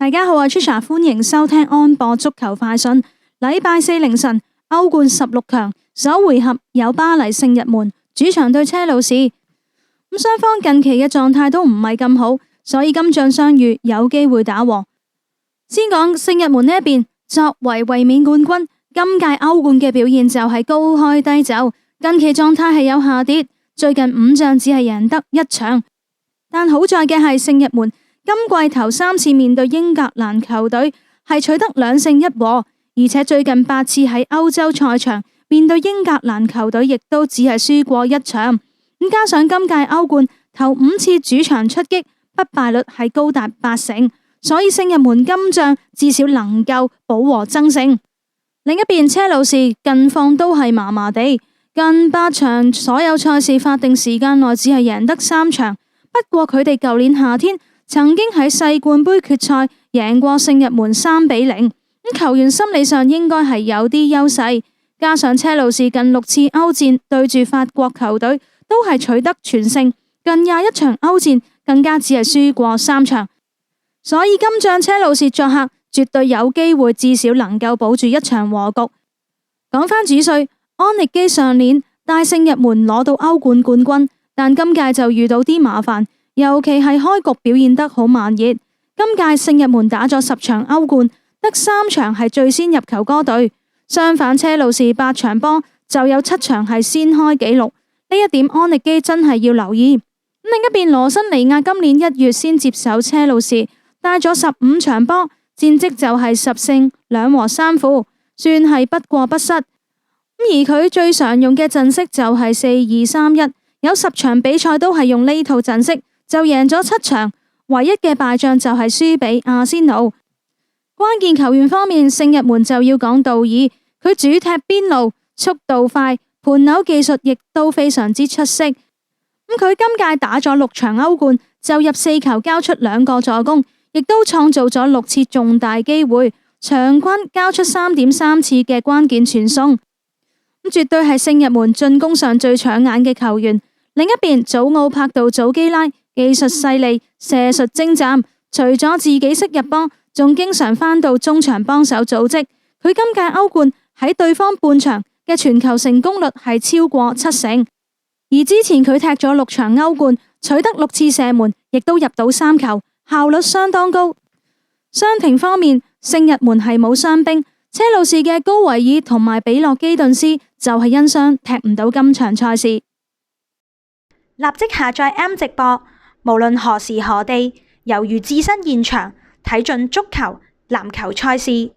大家好，我係 Trisha， 歡迎收聽安播足球快訊。禮拜四凌晨，歐冠16強首回合有巴黎聖日門主場對車路士。雙方近期嘅狀態都唔係咁好，所以今仗相遇有機會打和。先講聖日門呢一邊，作為衛冕冠軍，今屆歐冠嘅表現就係高開低走，近期狀態係有下跌，最近5仗只係贏得1場。但好在嘅係聖日門今季頭3次面對英格蘭球隊係取得2勝1和，而且最近8次喺歐洲賽場面對英格蘭球隊亦都只係輸過1場。咁加上今屆歐冠頭5次主場出擊不敗率係高達80%，所以聖日門今仗至少能夠保和爭勝。另一邊車路士近況都係麻麻地，近8場所有賽事法定時間內只係贏得3場。不過佢哋舊年夏天曾經喺世冠杯決賽贏過聖日門3-0，咁球員心理上應該係有啲優勢。加上車路士近6次歐戰對住法國球隊都係取得全勝，近21場歐戰更加只係輸過3場，所以今仗車路士作客絕對有機會至少能夠保住1場和局。講返主帥，安力基上年帶聖日門攞到歐冠冠軍，但今屆就遇到啲麻煩，尤其係開局表現得好慢熱。今屆聖日門打咗10場歐冠，得3場係最先入球嗰隊，相反車路士8場波就有7場係先開紀錄，呢一點安力基真係要留意。另一邊羅辛尼亞今年1月先接手車路士，帶咗15場波，戰績就係10勝2和3負，算係不過不失。而佢最常用嘅陣式就係4-2-3-1，有10場比賽都係用呢套陣式，就贏咗7場，唯一嘅敗仗就係輸俾阿仙奴。關鍵球員方面，聖日門就要講道爾，佢主踢邊路，速度快，盤扭技術亦都非常之出色。佢今屆打咗6場歐冠，就入4球，交出2個助攻，亦都創造咗6次重大機會，場均交出3.3次嘅關鍵傳送。絕對係聖日門進攻上最搶眼嘅球員。另一邊祖奧柏度祖基拉技術細膩，射術精湛，除咗自己識入波，仲經常返到中場幫手組織。佢今屆歐冠喺對方半場嘅傳球成功率係超過70%，而之前佢踢咗6場歐冠，取得6次射門，亦都入到3球，效率相當高。傷停方面，聖日門係冇傷兵，車路士嘅高維爾同埋比洛基頓斯就係因傷踢唔到今場賽事。立即下載 M 直播，無論何時何地，猶如置身現場，睇盡足球、籃球賽事。